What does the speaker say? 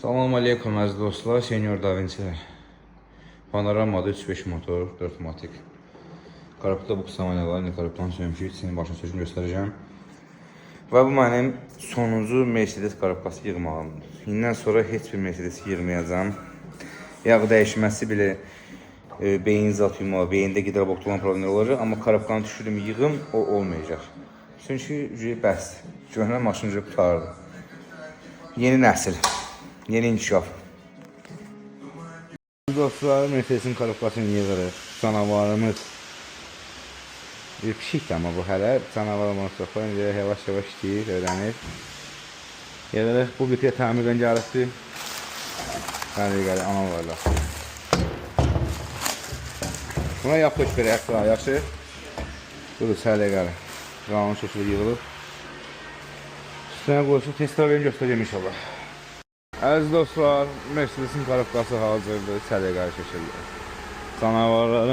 Salam aleykum əziz dostlar, Senior Da Vinci Panoramada 3.5 motor, 4 matik. Qarabda bu qısamanya var, qarabdan söymüşük, senin başına sözünü göstərəcəm. Və bu mənim sonuncu Mercedes qarabqası yığmağımdır. İndən sonra heç bir Mercedes yığmayacağım. Yağ dəyişməsi bile beyin zat yumağı, beyində qidə boxlanan problemlər olacaq. Amma qarabqanı düşürüm, yığım, o olmayacaq. Çünki bəs, köhnə maşıncı qutardı. Yeni nəsil. Yeni inkişaf. Dostlar, Mercedes'in qarabqasını yığırıq. Canavarımız. Bir pişikdir ama bu hələ. Canavarımız soxlar. Yavaş-yavaş deyir, öyrənir. Yığırıq. Bu bütüyə təmirdən gəlibdir. Gəlir, anam varlar. Buna yapış verək daha yaxşı. Budur, sələ gəlir. Qanun şəkildə yığılıb. Üstünə qoysun, testlərini göstərəcəm inşallah. Əziz dostlar, Mercedes'in qarabqası hazırdır, səliqəli şəkildə. Canavarların